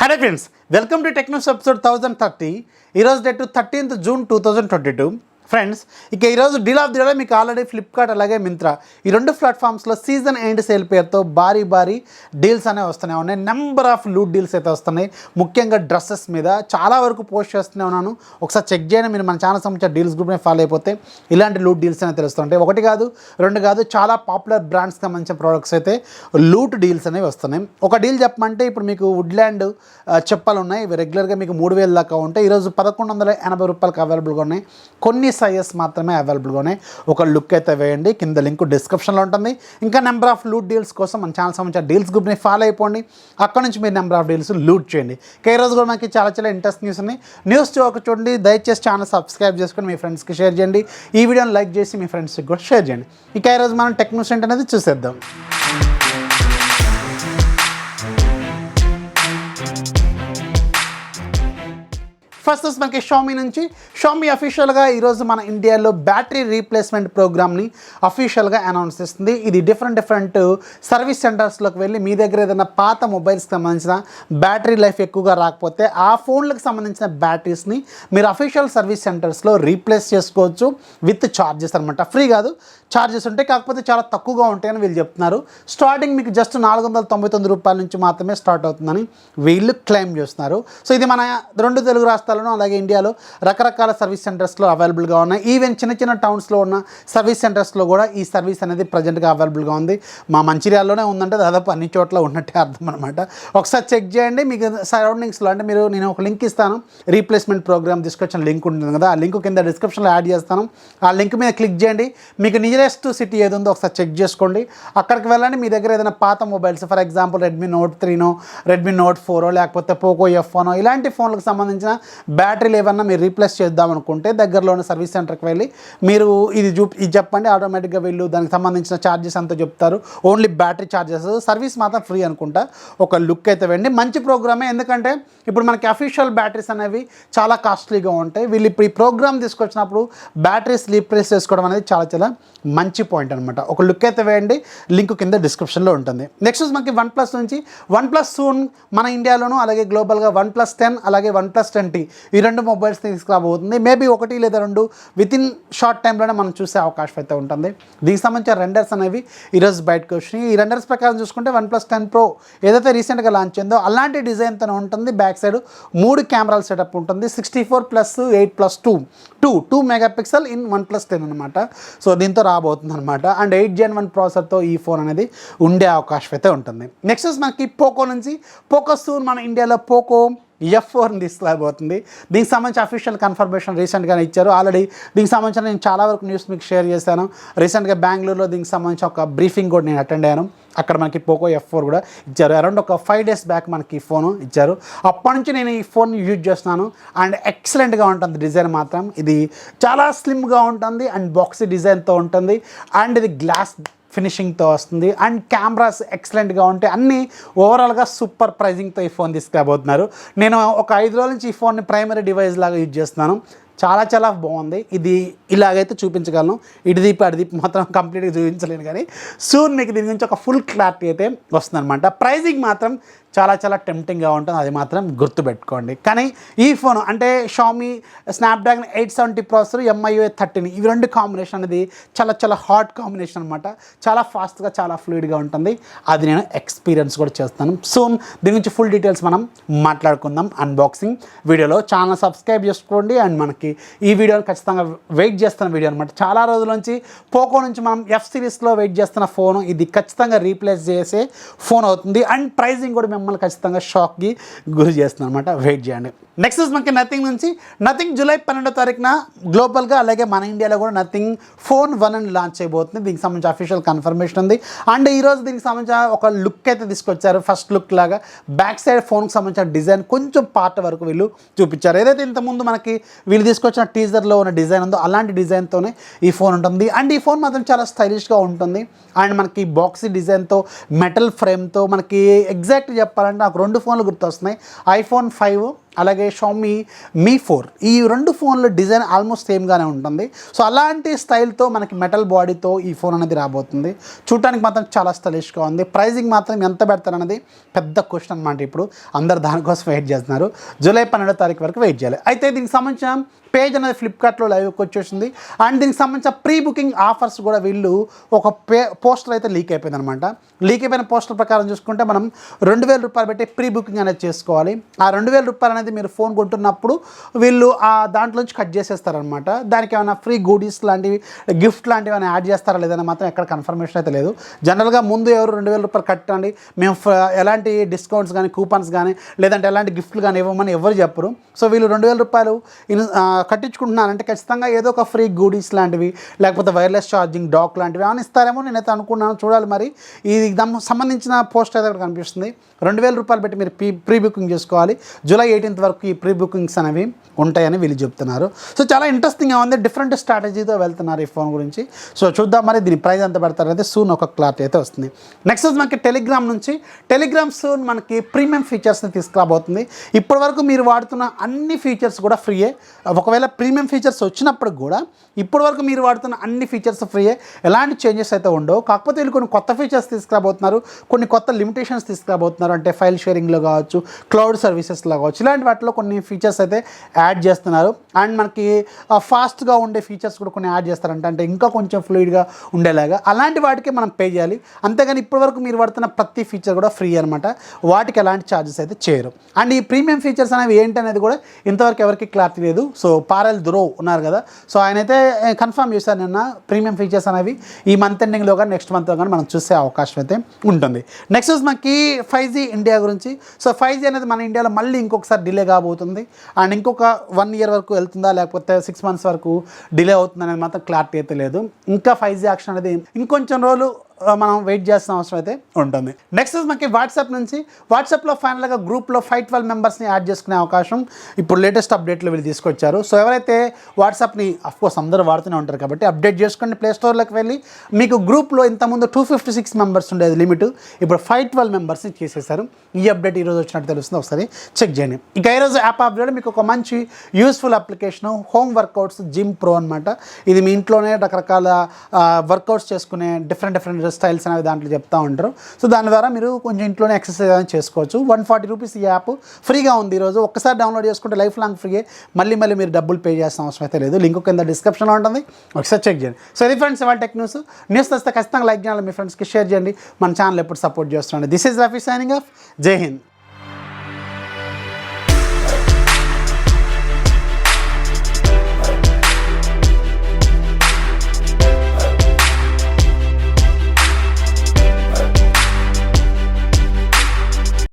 Hello friends, welcome to TechNews episode 1030. ఈరోజు date 13th June 2022. Friends ఇక ఈరోజు deal of the day మీకు already Flipkart అలాగే మింత్రా ఈ రెండు ప్లాట్ఫామ్స్లో సీజన్ ఎండ్ సేల్ పేరుతో భారీ డీల్స్ అనేవి వస్తూనే ఉన్నాయి. నెంబర్ ఆఫ్ లూట్ డీల్స్ అయితే వస్తున్నాయి, ముఖ్యంగా డ్రెస్సెస్ మీద చాలా వరకు పోస్ట్ చేస్తూనే ఉన్నాను. ఒకసారి చెక్ చేయండి, మీరు మన ఛానల్ సంబంధించిన డీల్స్ గ్రూప్ని ఫాలో అయిపోతే ఇలాంటి లూట్ డీల్స్ అనేవి తెలుస్తుంటాయి. ఒకటి కాదు రెండు కాదు, చాలా పాపులర్ బ్రాండ్స్కి సంబంధించిన ప్రోడక్ట్స్ అయితే లూట్ డీల్స్ అనేవి వస్తున్నాయి. ఒక డీల్ చెప్పమంటే ఇప్పుడు మీకు వుడ్లాండ్ చెప్పలు ఉన్నాయి, ఇవి రెగ్యులర్గా మీకు 3000 దాకా ఉంటాయి. ఈరోజు 1180 రూపాయలకి అవైలబుల్గా ఉన్నాయి. కొన్ని సైజెస్ మాత్రమే అవైలబుల్గా ఉన్నాయి. ఒక లుక్ అయితే వేయండి, కింద లింక్ డిస్క్రిప్షన్లో ఉంటుంది. ఇంకా నెంబర్ ఆఫ్ లూట్ డీల్స్ కోసం మన ఛానల్ సంబంధించిన డీల్స్ గ్రూప్ని ఫాలో అయిపోండి, అక్కడ నుంచి మీరు నెంబర్ ఆఫ్ డీల్స్ లూట్ చేయండి. ఈ రోజు కూడా మనకి చాలా ఇంట్రెస్ట్ న్యూస్ ఉన్నాయి. న్యూస్ చూడండి, దయచేసి ఛానల్ సబ్స్క్రైబ్ చేసుకొని మీ ఫ్రెండ్స్కి షేర్ చేయండి. ఈ వీడియోని లైక్ చేసి మీ ఫ్రెండ్స్కి కూడా షేర్ చేయండి. ఇక ఈరోజు మనం టెక్ న్యూస్ అనేది చూసేద్దాం. ఫస్ట్ మనకి షామీ నుంచి షామీ అఫీషియల్గా ఈరోజు మన ఇండియాలో బ్యాటరీ రీప్లేస్మెంట్ ప్రోగ్రామ్ని అఫీషియల్గా అనౌన్స్ చేస్తుంది. ఇది డిఫరెంట్ సర్వీస్ సెంటర్స్లోకి వెళ్ళి మీ దగ్గర ఏదైనా పాత మొబైల్స్కి సంబంధించిన బ్యాటరీ లైఫ్ ఎక్కువగా రాకపోతే ఆ ఫోన్లకు సంబంధించిన బ్యాటరీస్ని మీరు అఫీషియల్ సర్వీస్ సెంటర్స్లో రీప్లేస్ చేసుకోవచ్చు విత్ ఛార్జెస్ అనమాట. ఫ్రీ కాదు, ఛార్జెస్ ఉంటాయి, కాకపోతే చాలా తక్కువగా ఉంటాయని వీళ్ళు చెప్తున్నారు. స్టార్టింగ్ మీకు జస్ట్ 499 రూపాయల నుంచి మాత్రమే స్టార్ట్ అవుతుందని వీళ్ళు క్లెయిమ్ చేస్తున్నారు. సో ఇది మన రెండు తెలుగు రాష్ట్రాలు అలాగే ఇండియాలో రకరకాల సర్వీస్ సెంటర్స్లో అవైలబుల్గా ఉన్నాయి. ఈవెన్ చిన్న టౌన్స్లో ఉన్న సర్వీస్ సెంటర్స్లో కూడా ఈ సర్వీస్ అనేది ప్రజెంట్గా అవైలబుల్గా ఉంది. మా మంచిర్యాలలోనే ఉందంటే దాదాపు అన్ని చోట్ల ఉన్నట్టే అర్థం అనమాట. ఒకసారి చెక్ చేయండి, మీకు సరౌండింగ్స్లో అంటే నేను ఒక లింక్ ఇస్తాను, రీప్లేస్మెంట్ ప్రోగ్రామ్ డిస్క్రిప్షన్ లింక్ ఉంటుంది కదా, ఆ లింక్ కింద డిస్క్రిప్షన్లో యాడ్ చేస్తాను. ఆ లింక్ మీద క్లిక్ చేయండి, మీకు నియరెస్ట్ సిటీ ఏది ఉందో ఒకసారి చెక్ చేసుకోండి. అక్కడికి వెళ్ళండి, మీ దగ్గర ఏదైనా పాత mobiles for example Redmi note 3నో రెడ్మీ నోట్ 4 లేకపోతే పోకో F1 ఇలాంటి ఫోన్లకు సంబంధించిన బ్యాటరీలు ఏమన్నా మీరు రీప్లేస్ చేద్దాం అనుకుంటే దగ్గరలోని సర్వీస్ సెంటర్కి వెళ్ళి మీరు ఇది చెప్పండి, ఆటోమేటిక్గా వీళ్ళు దానికి సంబంధించిన ఛార్జెస్ అంతా చెప్తారు. ఓన్లీ బ్యాటరీ ఛార్జెస్, సర్వీస్ మాత్రం ఫ్రీ అనుకుంటా. ఒక లుక్ అయితే వెండి, మంచి ప్రోగ్రామే. ఎందుకంటే ఇప్పుడు మనకి అఫీషియల్ బ్యాటరీస్ అనేవి చాలా కాస్ట్లీగా ఉంటాయి. వీళ్ళు ఇప్పుడు ఈ ప్రోగ్రామ్ తీసుకొచ్చినప్పుడు బ్యాటరీస్ రీప్లేస్ చేసుకోవడం అనేది చాలా మంచి పాయింట్ అనమాట. ఒక లుక్ అయితే వేయండి, లింక్ కింద డిస్క్రిప్షన్లో ఉంటుంది. నెక్స్ట్ మనకి OnePlus నుంచి OnePlus సూన్ మన ఇండియాలోనూ అలాగే గ్లోబల్గా OnePlus 10 అలాగే OnePlus 10T ఈ రెండు మొబైల్స్ తీసుకురాబోతుంది. మేబీ 1 లేదా 2 వితిన్ షార్ట్ టైంలోనే మనం చూసే అవకాశం అయితే ఉంటుంది. దీనికి సంబంధించిన రెండర్స్ అనేవి ఈరోజు బయటకు వచ్చినాయి. ఈ రెండర్స్ ప్రకారం చూసుకుంటే OnePlus 10 Pro ఏదైతే రీసెంట్గా లాంచ్ అయిందో అలాంటి డిజైన్తో ఉంటుంది. బ్యాక్ సైడ్ 3 కెమెరాల సెటప్ ఉంటుంది. 64+8+2 మెగాపిక్సెల్ ఇన్ OnePlus 10 అనమాట. సో దీంతో రాబోతుంది అనమాట. అండ్ 8 Gen 1 ప్రాసెసర్తో ఈ ఫోన్ అనేది ఉండే అవకాశం అయితే ఉంటుంది. నెక్స్ట్ మనకి పోకో నుంచి పోకో సూన్ మన ఇండియాలో పోకో F4 తీసుకురాబోతుంది. దీనికి సంబంధించి అఫీషియల్ కన్ఫర్మేషన్ రీసెంట్గానే ఇచ్చారు. ఆల్రెడీ దీనికి సంబంధించిన నేను చాలా వరకు న్యూస్ మీకు షేర్ చేశాను. రీసెంట్గా బెంగళూరులో దీనికి సంబంధించి ఒక బ్రీఫింగ్ కూడా నేను అటెండ్ అయ్యాను. అక్కడ మనకి పోకో F4 కూడా ఇచ్చారు. అరౌండ్ ఒక 5 days బ్యాక్ మనకి ఈ ఫోను ఇచ్చారు. అప్పటి నుంచి నేను ఈ ఫోన్ యూజ్ చేస్తున్నాను అండ్ ఎక్సలెంట్గా ఉంటుంది. డిజైన్ మాత్రం ఇది చాలా స్లిమ్గా ఉంటుంది అండ్ బాక్సీ డిజైన్తో ఉంటుంది అండ్ ఇది గ్లాస్ ఫినిషింగ్తో వస్తుంది అండ్ కెమెరాస్ ఎక్సలెంట్గా ఉంటాయి. అన్నీ ఓవరాల్గా సూపర్ ప్రైజింగ్తో ఈ ఫోన్ తీసుకురాబోతున్నారు. నేను ఒక 5 రోజుల నుంచి ఈ ఫోన్ని ప్రైమరీ డివైస్ లాగా యూజ్ చేస్తున్నాను. చాలా బాగుంది. ఇది ఇలాగైతే చూపించగలను, ఇటుదీపు అటుదీపు మాత్రం కంప్లీట్గా చూపించలేను, కానీ సూన్ మీకు దీని గురించి ఒక ఫుల్ క్లారిటీ అయితే వస్తుంది అనమాట. ప్రైజింగ్ మాత్రం చాలా టెంప్టింగ్గా ఉంటుంది, అది మాత్రం గుర్తుపెట్టుకోండి. కానీ ఈ ఫోన్ అంటే షామీ స్నాప్డ్రాగన్ 870 ప్రాసెసర్ MIUI 13 ఇవి రెండు కాంబినేషన్ అనేది చాలా హాట్ కాంబినేషన్ అనమాట. చాలా ఫాస్ట్గా చాలా ఫ్లూయిడ్గా ఉంటుంది. అది నేను ఎక్స్పీరియన్స్ కూడా చేస్తాను. సూన్ దీని గురించి ఫుల్ డీటెయిల్స్ మనం మాట్లాడుకుందాం అన్బాక్సింగ్ వీడియోలో. ఛానల్ సబ్స్క్రైబ్ చేసుకోండి అండ్ మనకి ఈ వీడియోని ఖచ్చితంగా వెయిట్ చేస్తున్న వీడియో అనమాట. చాలా రోజుల నుంచి పోకో నుంచి మనం F సిరీస్లో వెయిట్ చేస్తున్న ఫోను ఇది ఖచ్చితంగా రీప్లేస్ చేసే ఫోన్ అవుతుంది అండ్ ప్రైజింగ్ కూడా మిమ్మల్ని ఖచ్చితంగా షాక్కి గురి చేస్తుంది అనమాట. వెయిట్ చేయండి. నెక్స్ట్ మనకి నథింగ్ జూలై 12వ తారీఖున గ్లోబల్గా అలాగే మన ఇండియాలో కూడా నథింగ్ ఫోన్ 1 అని లాంచ్ అయిపోతుంది. దీనికి సంబంధించి అఫీషియల్ కన్ఫర్మేషన్ ఉంది. అండ్ ఈరోజు దీనికి సంబంధించిన ఒక లుక్ అయితే తీసుకొచ్చారు. ఫస్ట్ లుక్ లాగా బ్యాక్ సైడ్ ఫోన్కి సంబంధించిన డిజైన్ కొంచెం పార్ట్ వరకు వీళ్ళు చూపించారు. ఏదైతే ఇంతకుముందు మనకి వీళ్ళు తీసుకొచ్చిన టీజర్లో ఉన్న డిజైన్ ఉందో అలాంటి డిజైన్తోనే ఈ ఫోన్ ఉంటుంది. అండ్ ఈ ఫోన్ మాత్రం చాలా స్టైలిష్గా ఉంటుంది అండ్ మనకి బాక్సీ డిజైన్తో మెటల్ ఫ్రేమ్తో మనకి ఎగ్జాక్ట్ చెప్పాలంటే నాకు 2 ఫోన్లు గుర్తొస్తున్నాయి, iPhone 5 అలాగే షామీ మీ 4 ఈ 2 ఫోన్ల డిజైన్ ఆల్మోస్ట్ సేమ్గానే ఉంటుంది. సో అలాంటి స్టైల్తో మనకి మెటల్ బాడీతో ఈ ఫోన్ అనేది రాబోతుంది. చూడటానికి మాత్రం చాలా స్టైలిష్గా ఉంది. ప్రైజింగ్ మాత్రం ఎంత పెడతారన్నది పెద్ద క్వశ్చన్ అనమాట. ఇప్పుడు అందరు దానికోసం వెయిట్ చేస్తున్నారు. జూలై 12వ తారీఖు వరకు వెయిట్ చేయాలి. అయితే దీనికి సంబంధించిన పేజ్ అనేది ఫ్లిప్కార్ట్లో లైవ్కి వచ్చేసింది. అండ్ దీనికి సంబంధించిన ప్రీ బుకింగ్ ఆఫర్స్ కూడా వీళ్ళు ఒక పోస్టర్ అయితే లీక్ అయిపోయింది అనమాట. లీక్ అయిపోయిన పోస్టర్ ప్రకారం చూసుకుంటే మనం 2,000 రూపాయలు పెట్టి ప్రీ బుకింగ్ అనేది చేసుకోవాలి. ఆ 2,000 రూపాయలు అనేది మీరు ఫోన్ కొంటున్నప్పుడు వీళ్ళు ఆ దాంట్లోంచి కట్ చేసేస్తారనమాట. దానికి ఏమైనా ఫ్రీ గూడీస్ లాంటివి గిఫ్ట్ లాంటివి ఏమైనా యాడ్ చేస్తారా లేదని మాత్రం ఎక్కడ కన్ఫర్మేషన్ అయితే లేదు. జనరల్గా ముందు ఎవరు 2,000 రూపాయలు కట్టండి మేము ఎలాంటి డిస్కౌంట్స్ కానీ కూపన్స్ కానీ లేదంటే ఎలాంటి గిఫ్ట్లు కానీ ఇవ్వమని ఎవరు చెప్పరు. సో వీళ్ళు 2,000 రూపాయలు కట్టించుకుంటున్నానంటే ఖచ్చితంగా ఏదో ఒక ఫ్రీ గూడీస్ లాంటివి లేకపోతే వైర్లెస్ ఛార్జింగ్ డాక్ లాంటివి ఏమైనా ఇస్తారేమో నేనైతే అనుకున్నాను. చూడాలి మరి. ఇది దానికి సంబంధించిన పోస్ట్ అయితే ఇక్కడ కనిపిస్తుంది. 2,000 రూపాయలు పెట్టి మీరు ప్రీ బుకింగ్ చేసుకోవాలి. జూలై 18th వరకు ఈ ప్రీ బుకింగ్స్ అనేవి ఉంటాయని వీళ్ళు చెప్తున్నారు. సో చాలా ఇంట్రెస్టింగ్గా ఉంది. డిఫరెంట్ స్ట్రాటజీతో వెళ్తున్నారు ఈ ఫోన్ గురించి. సో చూద్దాం మరి దీని ప్రైస్ ఎంత పెడతారైతే సూన్ ఒక క్లారిటీ అయితే వస్తుంది. నెక్స్ట్ మనకి టెలిగ్రామ్ నుంచి టెలిగ్రామ్ సూన్ మనకి ప్రీమియం ఫీచర్స్ని తీసుకురాబోతుంది. ఇప్పటివరకు మీరు వాడుతున్న అన్ని ఫీచర్స్ కూడా ఫ్రీయే. ఒకవేళ ప్రీమియం ఫీచర్స్ వచ్చినప్పుడు కూడా ఇప్పటివరకు మీరు వాడుతున్న అన్ని ఫీచర్స్ ఫ్రీయే. ఎలాంటి చేంజెస్ అయితే ఉండవు. కాకపోతే వీళ్ళు కొన్ని కొత్త ఫీచర్స్ తీసుకురాబోతున్నారు. కొన్ని కొత్త లిమిటేషన్స్ తీసుకురాబోతున్నారు. అంటే ఫైల్ షేరింగ్లో కావచ్చు, క్లౌడ్ సర్వీసెస్లో కావచ్చు, ఇలాంటి వాటిలో కొన్ని ఫీచర్స్ అయితే యాడ్ చేస్తున్నారు. అండ్ మనకి ఫాస్ట్గా ఉండే ఫీచర్స్ కూడా కొన్ని యాడ్ చేస్తారంట. అంటే ఇంకా కొంచెం ఫ్లూయిడ్గా ఉండేలాగా అలాంటి వాటికి మనం పే చేయాలి. అంతేగాని ఇప్పటివరకు మీరు వాడుతున్న ప్రతి ఫీచర్ కూడా ఫ్రీ అనమాట. వాటికి ఎలాంటి ఛార్జెస్ అయితే చేయరు. అండ్ ఈ ప్రీమియం ఫీచర్స్ అనేవి ఏంటనేది కూడా ఇంతవరకు ఎవరికి క్లారిటీ లేదు. సో పారెల్ దురో ఉన్నారు కదా, సో ఆయన అయితే కన్ఫర్మ్ చేశారు నిన్న ప్రీమియం ఫీచర్స్ అనేవి ఈ మంత్ ఎండింగ్లో కానీ నెక్స్ట్ మంత్లో కానీ మనం చూసే అవకాశం అయితే ఉంటుంది. నెక్స్ట్ మనకి 5G ఇండియా గురించి. సో 5G అనేది మన ఇండియాలో మళ్ళీ ఇంకొకసారి డిలే కాబోతుంది. అండ్ ఇంకొక 1 year వరకు వెళ్తుందా లేకపోతే 6 months వరకు డిలే అవుతుంది అనేది మాత్రం క్లారిటీ అయితే లేదు. ఇంకా 5G యాక్షన్ అనేది ఇంకొంచెం రోజులు మనం వెయిట్ చేసిన అవసరం అయితే ఉంటుంది. నెక్స్ట్ మనకి వాట్సాప్ నుంచి. వాట్సాప్లో ఫైనల్గా గ్రూప్లో 512 మెంబర్స్ని యాడ్ చేసుకునే అవకాశం ఇప్పుడు లేటెస్ట్ అప్డేట్లో వీళ్ళు తీసుకొచ్చారు. సో ఎవరైతే వాట్సాప్ని అఫ్కోర్స్ అందరూ వాడుతూనే ఉంటారు కాబట్టి అప్డేట్ చేసుకోండి. ప్లేస్టోర్లోకి వెళ్ళి మీకు గ్రూప్లో ఇంతకుముందు 256 మెంబర్స్ ఉండేది లిమిట్, ఇప్పుడు 512 మెంబర్స్ని చేసేసారు. ఈ అప్డేట్ ఈరోజు వచ్చినట్టు తెలుస్తుంది, ఒకసారి చెక్ చేయండి. ఇంకా ఈరోజు యాప్ అప్డేట్ మీకు ఒక మంచి useful application home workouts gym pro అనమాట. ఇది మీ ఇంట్లోనే రకరకాల వర్కౌట్స్ చేసుకునే డిఫరెంట్ స్టైల్స్ అనేవి దాంట్లో చెప్తా ఉంటారు. సో దాని ద్వారా మీరు కొంచెం ఇంట్లోనే ఎక్సర్సైజ్ అనేది చేసుకోవచ్చు. 140 రూపీస్ ఈ యాప్ ఫ్రీగా ఉంది ఈరోజు. ఒక్కసారి డౌన్లోడ్ చేసుకుంటే లైఫ్ లాంగ్ ఫ్రీయే. మళ్ళీ మీరు డబ్బులు పే చేసిన అవసరం అయితే లేదు. లింక్ కింద డిస్క్రిప్షన్లో ఉంటుంది, ఒకసారి చెక్ చేయండి. సో ఇది ఫ్రెండ్స్ ఇవాళ టెక్ న్యూస్ వస్తే ఖచ్చితంగా లైక్ చేయాలి, మీ ఫ్రెండ్స్కి షేర్ చేయండి. మన ఛానల్ ఎప్పుడు సపోర్ట్ చేస్తున్నాండి. This is Rafi signing off. జై హింద్.